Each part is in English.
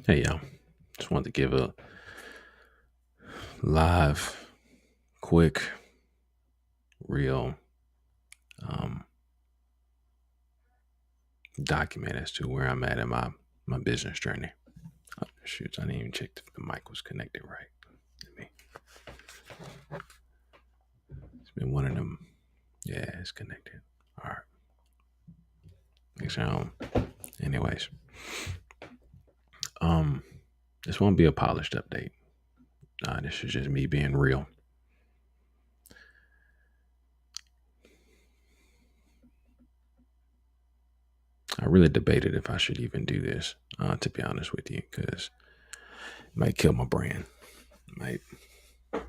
Hey, y'all. Just wanted to give a live, quick, real um, document as to where I'm at in my business journey. Oh, shoot, I didn't even check if the mic was connected right. Let me- It's been one of them. Yeah, it's connected. All right. So, anyways, um, this won't be a polished update. This is just me being real. I really debated if I should even do this, to be honest with you, because it might kill my brand. Might, yeah,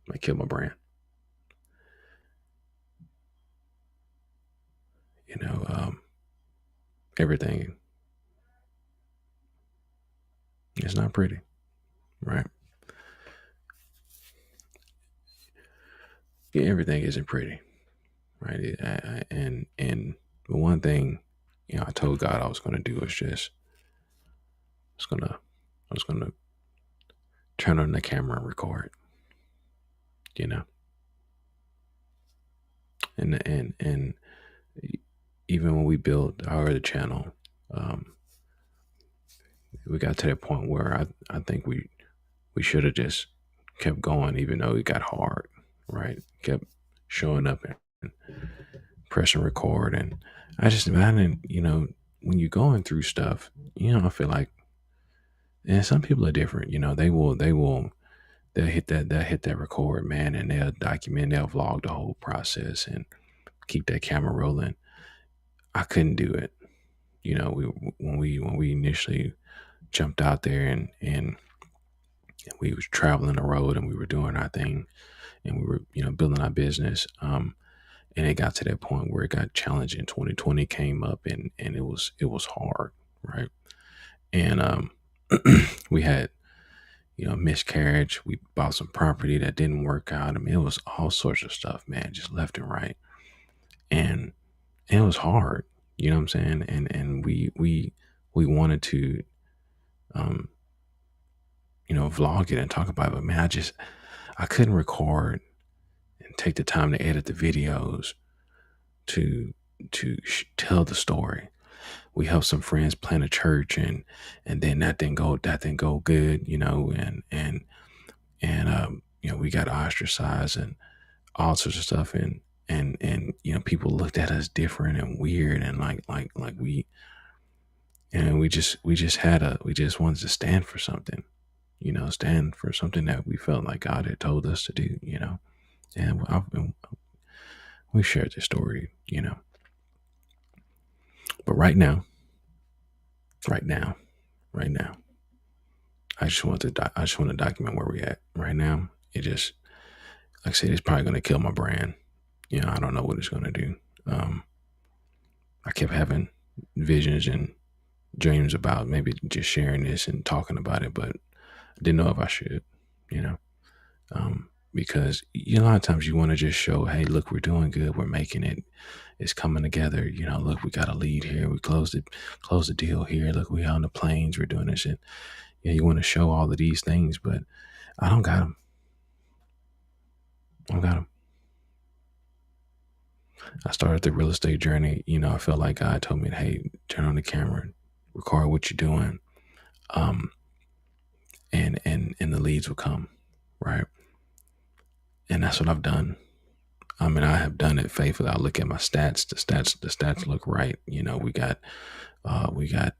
might kill my brand. You know, everything is not pretty, right? Yeah, everything isn't pretty, right? And the one thing, I told God I was going to do was just, I was gonna turn on the camera and record, you know, and even when we built our other channel, um, we got to that point where I think we should have just kept going, even though it got hard, right? Kept showing up and pressing record, and I didn't, when you're going through stuff, I feel like, and some people are different, they'll hit that record, man, and they'll vlog the whole process and keep that camera rolling. I couldn't do it. We when we initially jumped out there and we was traveling the road and we were doing our thing and we were building our business. And it got to that point where it got challenging. 2020 came up and it was hard, right? And we had miscarriage. We bought some property that didn't work out. I mean, it was all sorts of stuff, man, just left and right. And it was hard, you know what I'm saying? And we wanted to um vlog it and talk about it, but man, I couldn't record and take the time to edit the videos to tell the story. We helped some friends plant a church, and then that didn't go good, and we got ostracized and all sorts of stuff, and people looked at us different and weird, and like we just wanted to stand for something, stand for something that we felt like God had told us to do, and we shared this story, but right now right now I just want to document where we at right now. It just, like I said, it's probably going to kill my brand. I don't know what it's going to do. um I kept having visions and dreams about maybe just sharing this and talking about it, but I didn't know if I should, you know, because a lot of times you want to just show, hey, look, we're doing good, we're making it, it's coming together. Look, we got a lead here, we closed the deal here. Look, we on the planes, we're doing this, and you want to show all of these things, but I don't got them. I don't got them. I started the real estate journey. I felt like God told me, hey, turn on the camera, record what you're doing, um, and the leads will come, right? And that's what I've done. I mean, I have done it faithfully. I look at my stats. The stats look right. We got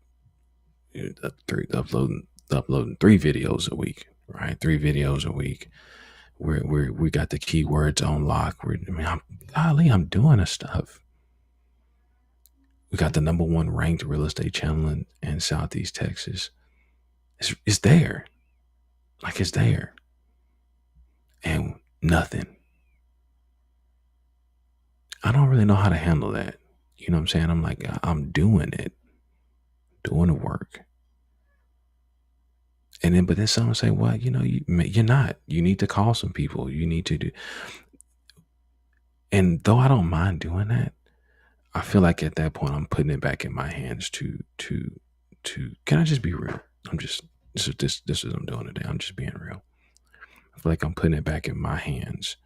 three uploading 3 videos a week, right? 3 videos a week. We got the keywords on lock. I'm doing this stuff. We got the number one ranked real estate channel in Southeast Texas. It's there, like it's there, and nothing. I don't really know how to handle that. You know what I'm saying? I'm like, I'm doing it, doing the work. And then, but then someone say, well, you're not. You need to call some people. You need to do. And though I don't mind doing that, I feel like at that point I'm putting it back in my hands to. Can I just be real? I'm just this is what I'm doing today. I'm just being real. I feel like I'm putting it back in my hands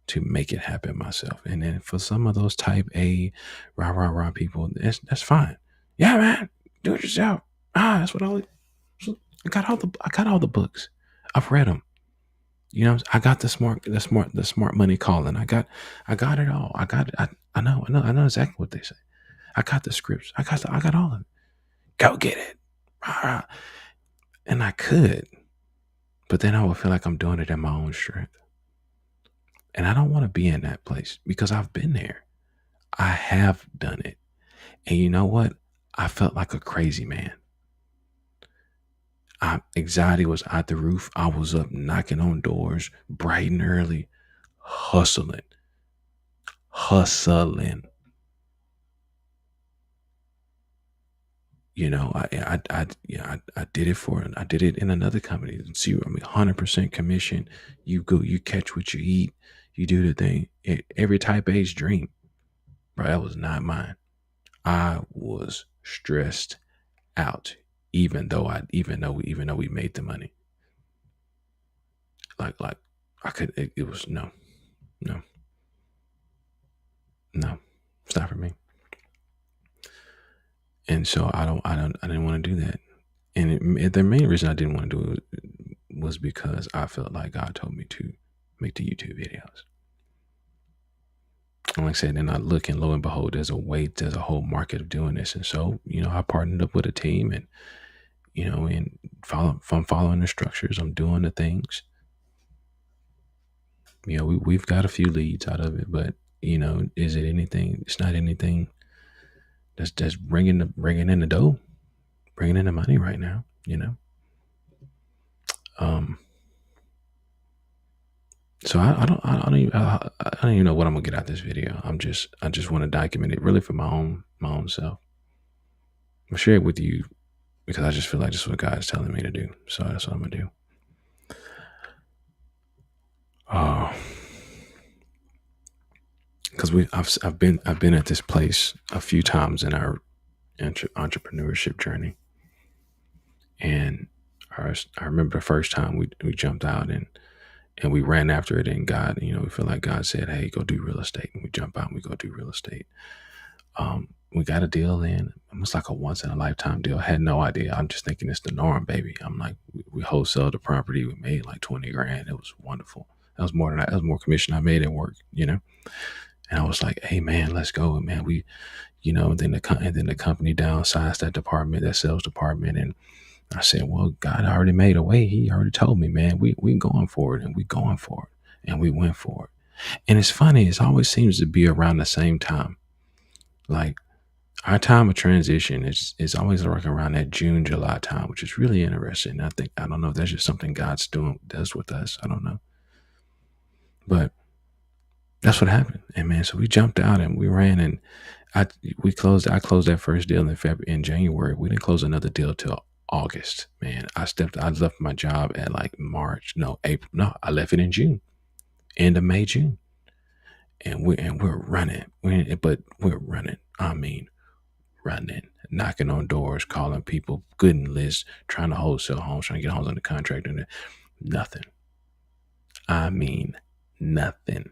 to make it happen myself. And then for some of those type A rah people, that's fine. Yeah, man, do it yourself. That's what I got all the books. I've read them. You know, I got the smart money calling. I got it all. I know exactly what they say. I got the scripts. I got all of it. Go get it. Rah, rah. And I could, but then I would feel like I'm doing it in my own strength. And I don't want to be in that place because I've been there. I have done it. And you know what? I felt like a crazy man. Anxiety was out the roof. I was up knocking on doors bright and early, hustling, hustling. You know, I did it I did it in another company. See, I mean, 100% commission. You go, you catch what you eat. You do the thing. Every type A's dream, bro. That was not mine. I was stressed out, even though we made the money. Like I could. It was no, no, it's not for me. And so I didn't want to do that. And the main reason I didn't want to do it was because I felt like God told me to make the YouTube videos. And like I said, then I look and lo and behold, there's a whole market of doing this. And so, I partnered up with a team and, and I'm following the structures. I'm doing the things. We've got a few leads out of it, but, is it anything? It's not anything that's bringing in the dough, bringing in the money right now. Um, So I don't even know what I'm gonna get out of this video. I just want to document it really for my own self. I'll share it with you because I just feel like this is what God is telling me to do. So that's what I'm gonna do. Uh, because I've been at this place a few times in our entrepreneurship journey, and I remember the first time we jumped out and we ran after it, and God, we feel like God said, "Hey, go do real estate," and we jump out and we go do real estate. We got a deal in, almost like a once in a lifetime deal. I had no idea. I'm just thinking it's the norm, baby. I'm like, we wholesale the property. We made like 20 grand. It was wonderful. That was more commission I made at work. And I was like, hey man, let's go. And man, and then the company downsized that department, that sales department. And I said, well, God already made a way. He already told me, man, we going for it and we going for it. And we went for it. And it's funny. It always seems to be around the same time. Like, our time of transition is always like around that June, July time, which is really interesting. I don't know if that's just something does with us. I don't know. But that's what happened. And man, so we jumped out and we ran and I closed that first deal in January. We didn't close another deal till August. Man, I left my job at like March. No, April. No, I left it in June. End of May, June. And we're running. We're running. I mean, running, knocking on doors, calling people, good and lists, trying to wholesale homes, trying to get homes under contract, and nothing. I mean, nothing.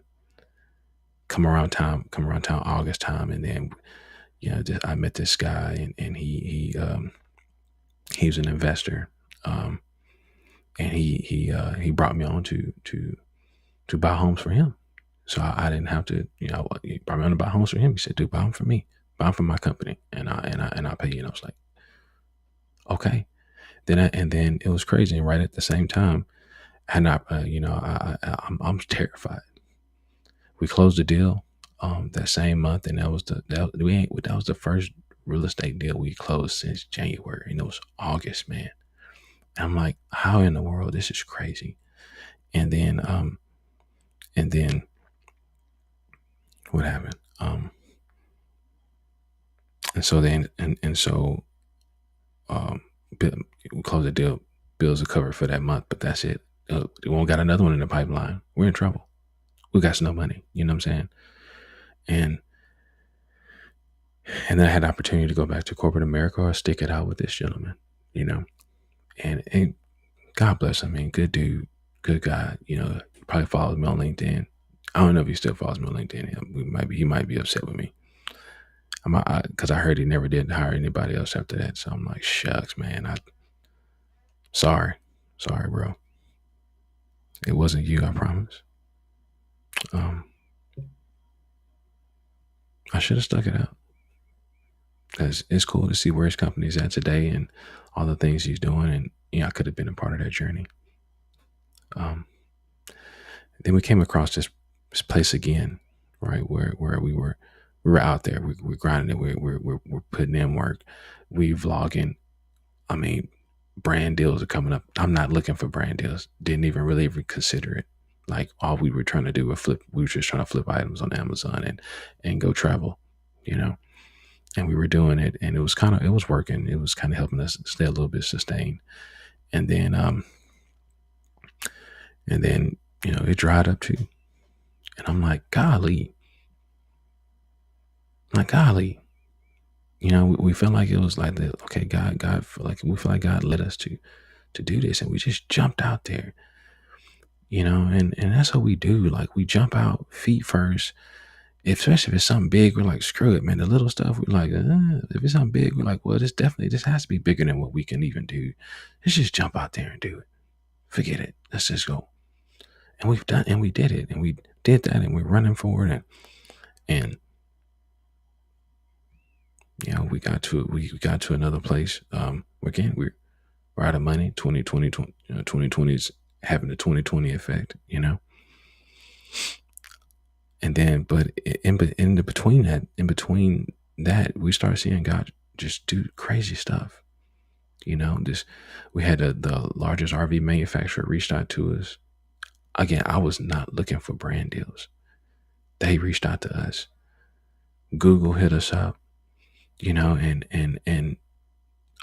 Come around town, August time, and then I met this guy, and he was an investor, and he brought me on to buy homes for him. So I didn't have to, he brought me on to buy homes for him. He said, "Dude, buy them for me, buy them for my company, and I pay you." And I was like, okay. Then it was crazy. And right at the same time, and I'm terrified. We closed the deal that same month, and that was the first real estate deal we closed since January, and it was August, man. And I'm like, how in the world? This is crazy. And then what happened? And so then and so um, we closed the deal. Bills are covered for that month, but that's it. We won't got another one in the pipeline. We're in trouble. We got no money. You know what I'm saying? And And then I had the opportunity to go back to corporate America or stick it out with this gentleman, you know. And God bless him, man. Good dude, good guy. You know, he probably follows me on LinkedIn. I don't know if he still follows me on LinkedIn. He might be upset with me. Because I heard he never did hire anybody else after that. So I'm like, shucks, man. Sorry, sorry, bro. It wasn't you, I promise. Um, I should have stuck it out because it's cool to see where his company's at today and all the things he's doing. And I could have been a part of that journey. Um, then we came across this place again, right? Where we were out there, we're grinding, we're putting in work, we vlogging. I mean, brand deals are coming up. I'm not looking for brand deals. Didn't even consider it. Like all we were trying to do was flip. We were just trying to flip items on Amazon and go travel, you know. And we were doing it, and it was working. It was kind of helping us stay a little bit sustained. And then it dried up too. And I'm like golly, we felt like it was like the okay, God, like we feel like God led us to do this, and we just jumped out there, and that's what we do. Like we jump out feet first, especially if it's something big. We're like, screw it, man. The little stuff, we're like, if it's something big, we're like, well, this has to be bigger than what we can even do. Let's just jump out there and do it. Forget it. Let's just go. And we did it, and we did that, and we're running forward, and we got to another place. Again, we're out of money. 2020 is having the 2020 effect, and then, but in between that, we start seeing God just do crazy stuff. This we had the largest RV manufacturer reached out to us. Again, I was not looking for brand deals. They reached out to us. Google hit us up, and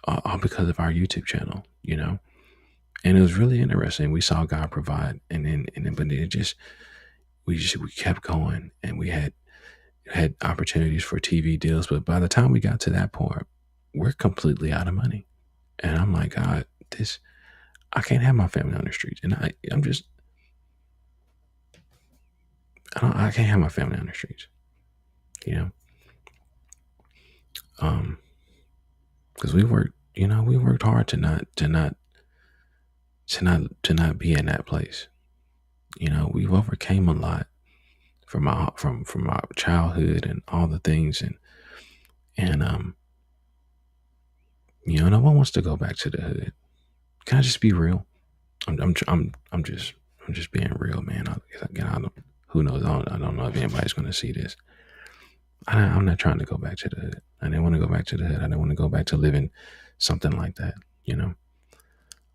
all because of our YouTube channel, and it was really interesting. We saw God provide, but we kept going, and we had opportunities for TV deals. But by the time we got to that point, we're completely out of money, and I'm like, God, I can't have my family on the streets, and I can't have my family on the streets, you know, because we worked hard to not be in that place. We've overcame a lot from our childhood and all the things, and no one wants to go back to the hood. Can I just be real? I'm just being real, man. Who knows? I don't know if anybody's going to see this. I'm not trying to go back to the hood. I didn't want to go back to the hood. I didn't want to go back to living something like that.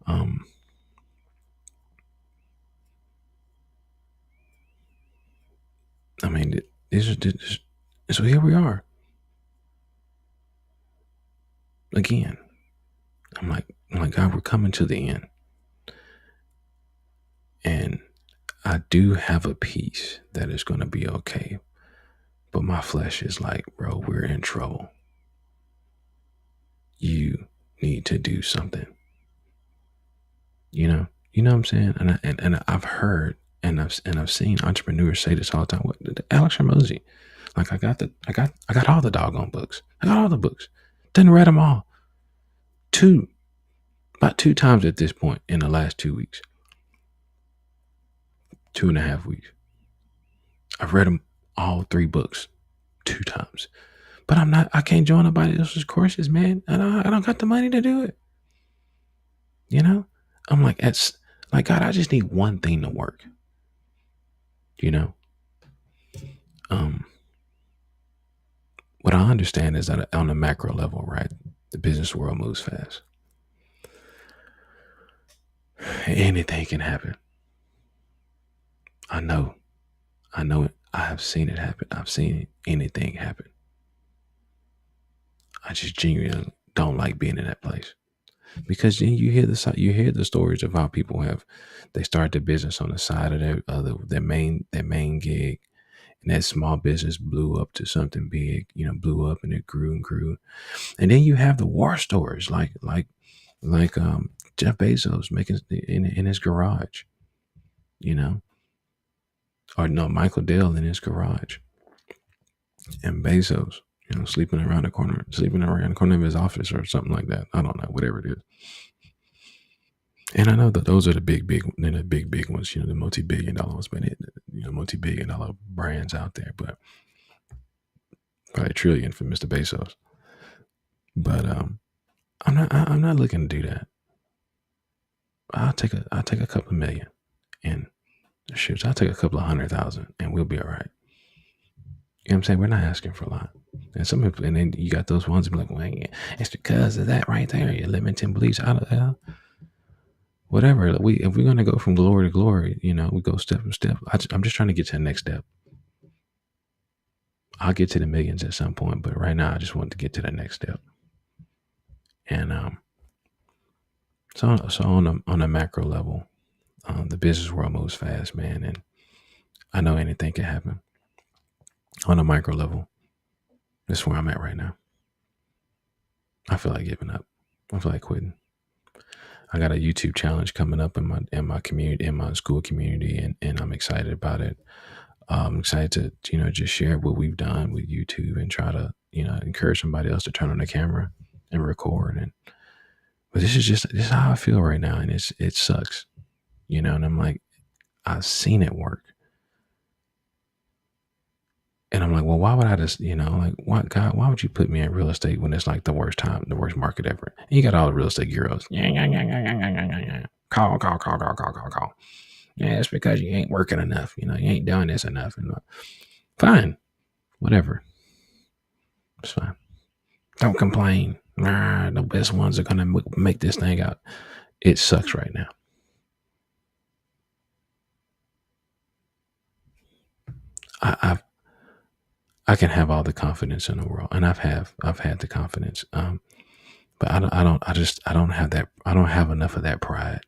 Um, I mean, so here we are again. I'm like, God, we're coming to the end, and I do have a peace that is going to be okay, but my flesh is like, bro, we're in trouble. You need to do something. You know what I'm saying? And I've heard and I've seen entrepreneurs say this all the time. What Alex Ramosi? Like I got all the doggone books. I got all the books. Didn't read them all. About two times at this point in the last 2 weeks, 2.5 weeks. I've read them all three books 2 times. But I can't join nobody else's courses, man. I don't got the money to do it. I'm like, God, I just need one thing to work. Um, what I understand is that on a macro level, right, the business world moves fast. Anything can happen. I know it. I have seen it happen. I've seen anything happen. I just genuinely don't like being in that place because then you hear the stories of how people they start their business on the side of their main gig, and that small business blew up to something big, blew up and it grew and grew. And then you have the war stores like Jeff Bezos making in his garage, you know, or no, Michael Dell in his garage, and Bezos, sleeping around the corner of his office or something like that. I don't know, whatever it is. And I know that those are the big ones, the multi-billion dollar ones, but multi-billion dollar brands out there, but probably a trillion for Mr. Bezos. But I'm not looking to do that. I'll take a couple of million, and shoot, I'll take a couple of 100,000 and we'll be all right. You know what I'm saying? We're not asking for a lot. And some people, and then you got those ones that be like, well, yeah, it's because of that right there. Your limiting beliefs out of hell. Whatever. If we're gonna go from glory to glory, we go step by step. I'm just trying to get to the next step. I'll get to the millions at some point, but right now I just want to get to the next step. And so on a macro level, the business world moves fast, man, and I know anything can happen. On a micro level, that's where I'm at right now. I feel like giving up. I feel like quitting. I got a YouTube challenge coming up in my community, in my school community, and I'm excited about it. I'm excited to just share what we've done with YouTube and try to encourage somebody else to turn on the camera and record. But this is how I feel right now, and it sucks, and I'm like, I've seen it work. And I'm like, well, why would I just, like, what, God, why would you put me in real estate when it's like the worst time, the worst market ever? And you got all the real estate gurus. Call. Yeah, it's because you ain't working enough. You ain't doing this enough. And fine, whatever. It's fine. Don't complain. The best ones are going to make this thing out. It sucks right now. I can have all the confidence in the world, and I've had the confidence. But I don't have that. I don't have enough of that pride.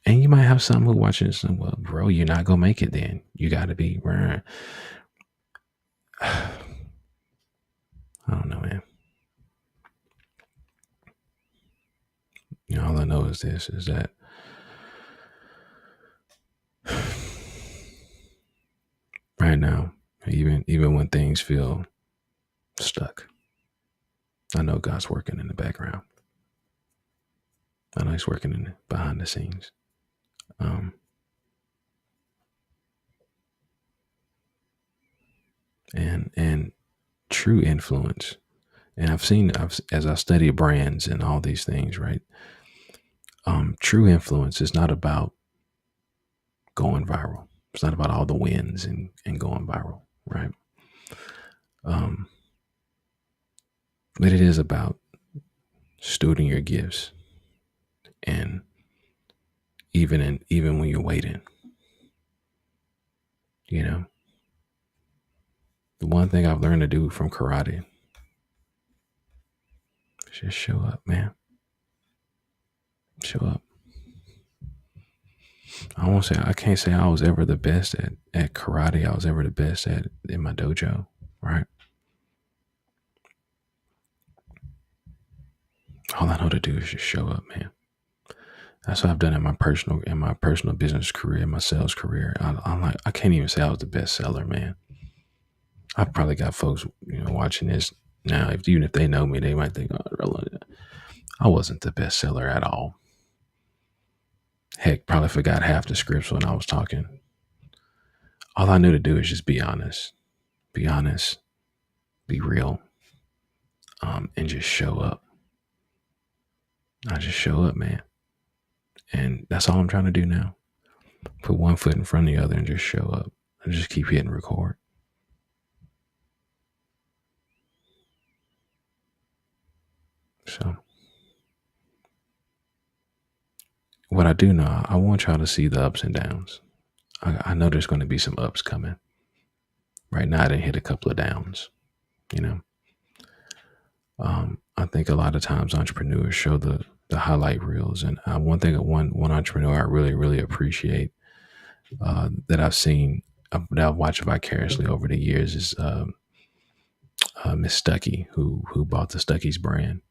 And you might have some who watching this and, well, bro, you're not gonna make it. Then you got to be. I don't know, man. All I know is this: is that right now, even when things feel stuck, I know God's working in the background. I know He's working behind the scenes. And true influence. And as I study brands and all these things, right? True influence is not about going viral. It's not about all the wins and going viral, right? But it is about stewarding your gifts, and even when you're waiting, the one thing I've learned to do from karate is just show up, man. Show up. I can't say I was ever the best at karate. I was ever the best in my dojo, right? All I know to do is just show up, man. That's what I've done in my personal business career, my sales career. I can't even say I was the best seller, man. I probably got folks, watching this now. Even if they know me, they might think, oh, I wasn't the best seller at all. Heck, probably forgot half the scripts when I was talking. All I knew to do is just be honest, be real, and just show up. I just show up, man. And that's all I'm trying to do now. Put one foot in front of the other and just show up and just keep hitting record. So what I do know, I want y'all to see the ups and downs. I know there's going to be some ups coming. Right now, I didn't hit a couple of downs, I think a lot of times entrepreneurs show the highlight reels. And one entrepreneur I really, really appreciate that I've seen that I've watched vicariously over the years is Miss Stuckey, who bought the Stuckey's brand.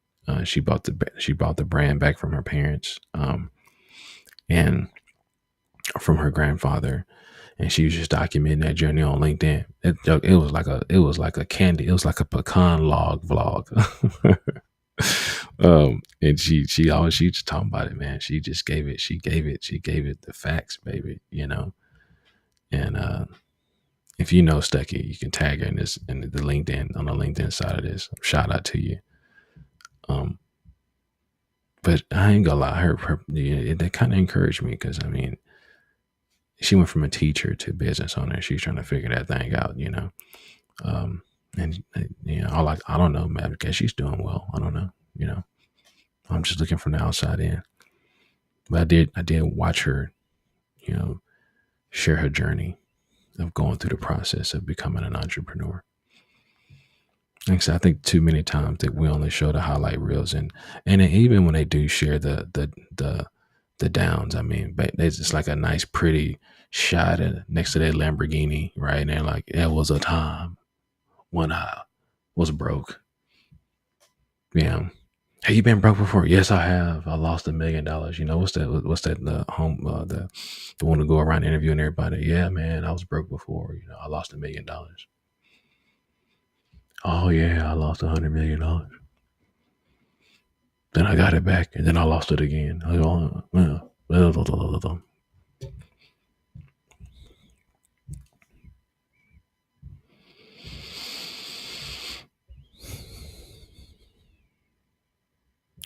She bought the brand back from her parents, and from her grandfather, and she was just documenting that journey on LinkedIn. It was like a pecan log vlog. And she just talking about it, man. She gave it the facts, baby. And if you know Stuckey, you can tag her in the LinkedIn on the LinkedIn side of this. Shout out to you. Um, but I ain't gonna lie, that kind of encouraged me because I mean, she went from a teacher to business owner. She's trying to figure that thing out. Um, and I don't know, man. I guess she's doing well. I don't know. I'm just looking from the outside in. But I did watch her, you know, share her journey of going through the process of becoming an entrepreneur. Like I said, I think too many times that we only show the highlight reels, and even when they do share the downs, I mean, it's just like a nice, pretty shot next to that Lamborghini, right? And they're like, "There was a time when I was broke." Yeah. Have you been broke before? Yes, I have. I lost $1 million. What's that? What's that? The one to go around interviewing everybody. Yeah, man, I was broke before. I lost $1 million. Oh yeah, I lost $100 million. Then I got it back, and then I lost it again.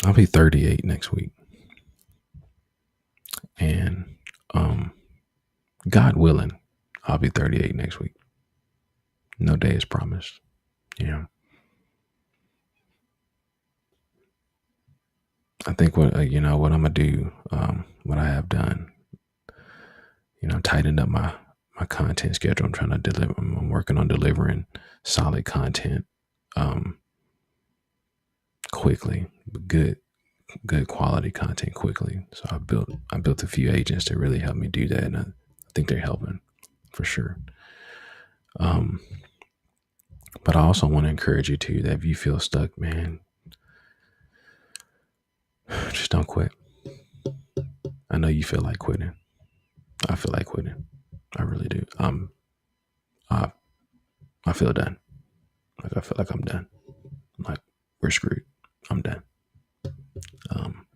I'll be 38 next week, and God willing, I'll be 38 next week. No day is promised. I think what what I'm gonna do, what I have done, tightened up my content schedule. I'm trying to deliver. I'm working on delivering solid content, quickly, good quality content quickly. So I built a few agents to really help me do that, and I think they're helping for sure. But I also want to encourage you too that if you feel stuck, man, just don't quit. I know you feel like quitting. I feel like quitting. I really do. I I feel done. Like I feel like I'm done. Like we're screwed. I'm done. Um,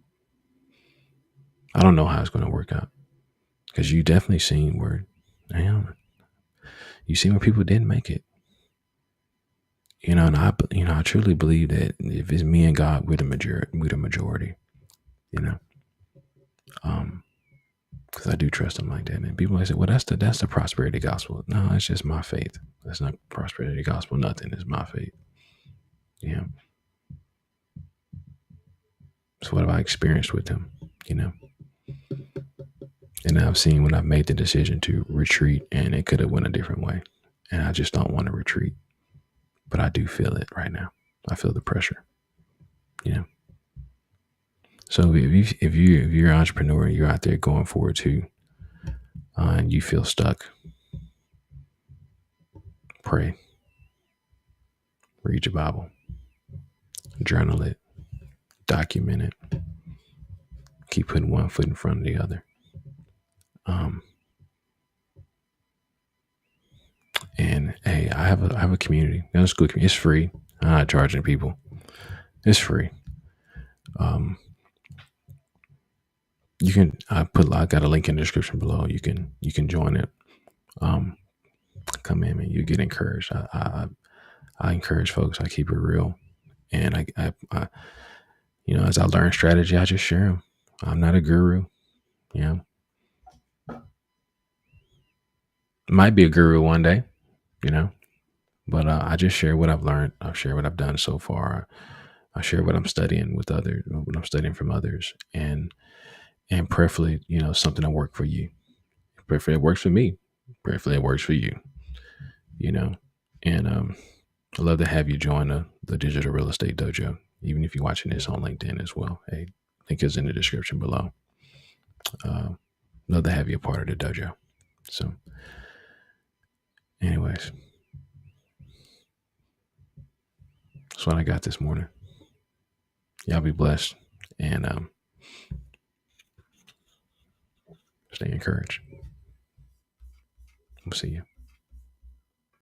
I don't know how it's going to work out because you definitely seen where, damn, you seen where people didn't make it. And I truly believe that if it's me and God, we're the majority. We're the majority. You know, because I do trust Him like that. And people might say, "Well, that's the prosperity gospel." No, it's just my faith. That's not prosperity gospel. Nothing. It's my faith. Yeah. So what have I experienced with Him? And I've seen when I've made the decision to retreat, and it could have went a different way. And I just don't want to retreat, but I do feel it right now. I feel the pressure. So if you're an entrepreneur, you're out there going forward too, and you feel stuck, pray, read your Bible, journal it, document it, keep putting one foot in front of the other. And hey, I have a community. That's a good community. It's free. I'm not charging people. It's free. You can I got a link in the description below. You can join it. Come in, man. You get encouraged. I encourage folks. I keep it real, and as I learn strategy, I just share them. I'm not a guru. Might be a guru one day. But I just share what I've learned. I share what I've done so far. I share what I'm studying with others, what I'm studying from others, and prayerfully, something that worked for you. Prayerfully, it works for me. Prayerfully, it works for you. And I'd love to have you join the Digital Real Estate Dojo, even if you're watching this on LinkedIn as well. Hey, link is in the description below. Uh, Love to have you a part of the dojo. So, Anyways, that's what I got this morning. Y'all be blessed and stay encouraged. We'll see you.